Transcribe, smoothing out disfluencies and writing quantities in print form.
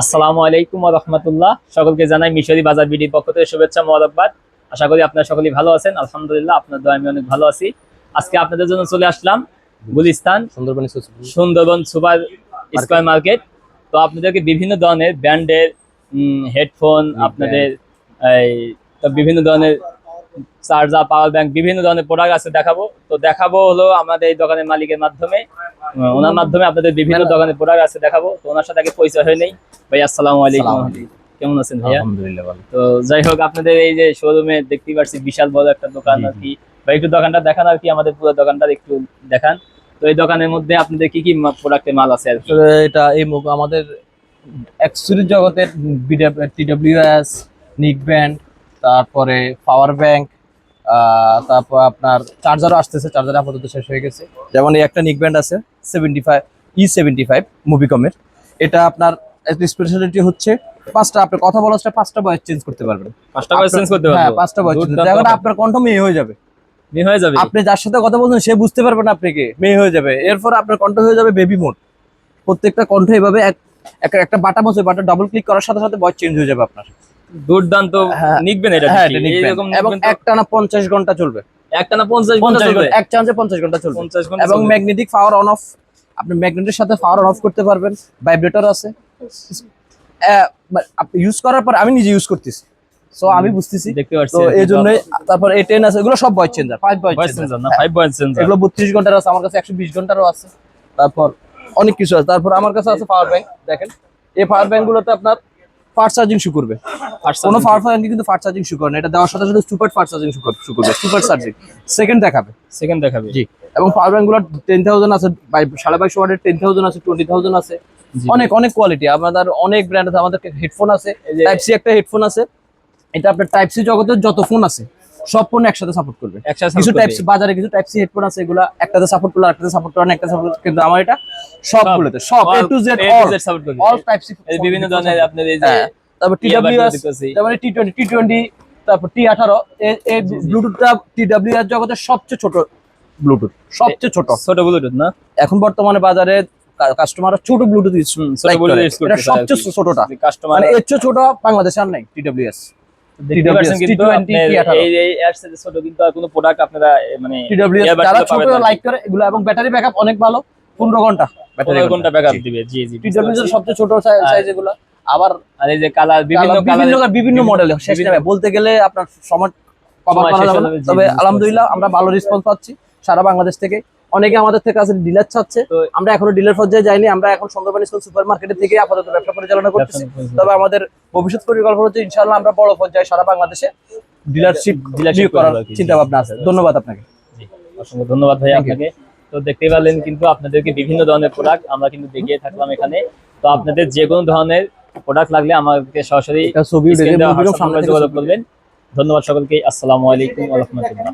আসসালামু আলাইকুম ওয়া রাহমাতুল্লাহ। সকলকে জানাই মিশরি বাজার বিডির পক্ষ থেকে শুভেচ্ছা মোবারকবাদ। আশা করি আপনারা সকলেই ভালো আছেন। আলহামদুলিল্লাহ, আপনার দোয়ায় আমি অনেক ভালো আছি। আজকে আপনাদের জন্য চলে আসলাম Gulistan Sundarban super square market. তো আপনাদেরকে বিভিন্ন ধরনের ব্র্যান্ডের হেডফোন, আপনাদের এই বিভিন্ন ধরনের চার্জার, পাওয়ার ব্যাংক, বিভিন্ন ধরনের প্রোডাক্ট আছে দেখাবো হলো আমাদের এই দোকানের মালিকের মাধ্যমে। ওনার মাধ্যমে আপনাদের বিভিন্ন দোকানের প্রোডাক্ট আছে দেখাবো। তো ওনার সাথে আগে পরিচয় হয়ে নেই। ভাই আসসালামু আলাইকুম, কেমন আছেন ভাইয়া? আলহামদুলিল্লাহ ভালো। তো যাই হোক, আপনাদের এই যে শোরুমে দেখতেই পাচ্ছি বিশাল বড় একটা দোকান আর কি। ভাই একটু দোকানটা দেখান আর কি, আমাদের পুরো দোকানটা একটু দেখান। তো এই দোকানের মধ্যে আপনাদের কি কি প্রোডাক্টের মাল আছে আর কি? এটা আমাদের অ্যাকসেসরিজ জগতের TWS, নিক ব্যান্ড, তারপরে পাওয়ার ব্যাংক, তারপর আপনার চার্জারও আসতেছে। চার্জার আপাতত শেষ হয়ে গেছে। যেমন এই একটা নিক ব্যান্ড আছে 75 মুভিকমের। এটা আপনার স্পেশালিটি হচ্ছে পাঁচটা, আপনার কথা বলা পাঁচটা ভয়েস চেঞ্জ করতে পারবেন। পাঁচটা ভয়েস চেঞ্জ করতে পারবেন? হ্যাঁ, পাঁচটা ভয়েস চেঞ্জ। দেখুন আপনার কণ্ঠ মেয়ে হয়ে যাবে। মেয়ে হয়ে যাবে? আপনি যার সাথে কথা বলছেন সে বুঝতে পারবে না আপনাকে, মেয়ে হয়ে যাবে। এরপর আপনার কণ্ঠ হয়ে যাবে বেবি মোড। প্রত্যেকটা কণ্ঠ এভাবে একটা বাটন আছে, বাটন ডাবল ক্লিক করার সাথে সাথে ভয়েস চেঞ্জ হয়ে যাবে আপনার। দুর্দান্ত। নিকবেন এটা? হ্যাঁ, এরকম এবং একটানা 50 ঘন্টা চলবে। একটানা 50 ঘন্টা চলবে? এক চান্সে 50 ঘন্টা চলবে। 50 ঘন্টা। এবং ম্যাগনেটিক পাওয়ার অন অফ, আপনি ম্যাগনেটের সাথে পাওয়ার অন অফ করতে পারবেন। ভাইব্রেটর আছে। আপনি ইউজ করার পর আমি নিজে ইউজ করতেছি, সো আমি বুঝতেছি, দেখতে পাচ্ছি। তো এই জন্য তারপর A10 আছে, এগুলো সব ভয়েস চেঞ্জার, 5 ভয়েস চেঞ্জার না, 5 ভয়েস চেঞ্জার। এগুলো 32 ঘন্টার আছে, আমার কাছে 120 ঘন্টারও আছে। তারপর অনেক কিছু আছে। তারপর আমার কাছে আছে পাওয়ার ব্যাংক। দেখেন এই পাওয়ার ব্যাংক গুলোতে আপনার ফাস্ট চার্জিং শুরু করবে। কোনো পাওয়ার ব্যাংক কিন্তু ফাস্ট চার্জিং শুরু করে না, এটা দেওয়ার সাথে সাথে সুপার ফাস্ট চার্জিং শুরু করবে। সুপার চার্জিং সেকেন্ড দেখাবে। জি। এবং পাওয়ার ব্যাংক গুলো 10,000 আছে, 2250 ওয়াটের 10,000 আছে, 20,000 আছে। অনেক কোয়ালিটি। আমাদের অনেক ব্র্যান্ড আছে। আমাদের হেডফোন আছে, টাইপ সি একটা হেডফোন আছে। এটা আপনার টাইপ সি জগতের যত ফোন আছে সব ফোন একসাথে সাপোর্ট করবে। কিছু টাইপ সি বাজারে কিছু টাইপ সি হেডফোন আছে, এগুলা একটাতে সাপোর্ট করলে একটাতে সাপোর্ট করে না, একটা সাপোর্ট। কিন্তু আমার এটা সবগুলোতে সব A to Z সাপোর্ট করবে। অল টাইপ সি, বিভিন্ন ধরনের আপনাদের এই যে তারপর TWS, তারপরে T20, তারপর T18। এই ব্লুটুথটা TWS জগতের সবচেয়ে ছোট ব্লুটুথ, সবচেয়ে ছোট ব্লুটুথ না? এখন বর্তমানে বাজারে কাস্টমাররা ছোট ব্লুটুথ ইউজ করে। এটা সবচেয়ে ছোটটা কাস্টমার, মানে এর চেয়ে ছোট বাংলাদেশে আর নাই। TWS কিন্তু এই অ্যাডস এর ছোট কিন্তু আর কোনো প্রোডাক্ট আপনারা মানে TWS যারা ছোট লাইক করে এগুলো, এবং ব্যাটারি ব্যাকআপ অনেক ভালো, 15 ঘন্টা ব্যাকআপ দিবে। জি। TWS এর সবচেয়ে ছোট সাইজ এগুলো। আবার আর এই যে কালার, বিভিন্ন মডেল শেষ নেবে বলতে গেলে আপনার সময় কভার করা যাবে না। তবে আলহামদুলিল্লাহ আমরা ভালো রেসপন্স পাচ্ছি সারা বাংলাদেশ থেকে। অনেকে আমাদের থেকে আছে ডিলার চাচ্ছে, তো আমরা এখনো ডিলার পর্যায়ে যাইনি। আমরা এখন সুন্দরবন সুপার মার্কেটের থেকে আপাতত ব্যবসা পরিচালনা করতেছি। তবে আমাদের ভবিষ্যৎ পরিকল্পনা হচ্ছে ইনশাআল্লাহ আমরা বড় পর্যায়ে সারা বাংলাদেশে ডিলারশিপ করার চিন্তা ভাবনা আছে। ধন্যবাদ আপনাকে। জি, অসংখ্য ধন্যবাদ ভাই আপনাকে। তো দেখতেই পারলেন কিন্তু আপনাদেরকে বিভিন্ন ধরনের প্রোডাক্ট আমরা কিন্তু দেখিয়ে থাকলাম এখানে। তো আপনাদের যে কোনো ধরনের প্রোডাক্ট লাগলে আমাদেরকে সরাসরি যোগাযোগ করবেন। ধন্যবাদ সকলকে। আসসালামু আলাইকুম ওয়া রাহমাতুল্লাহ।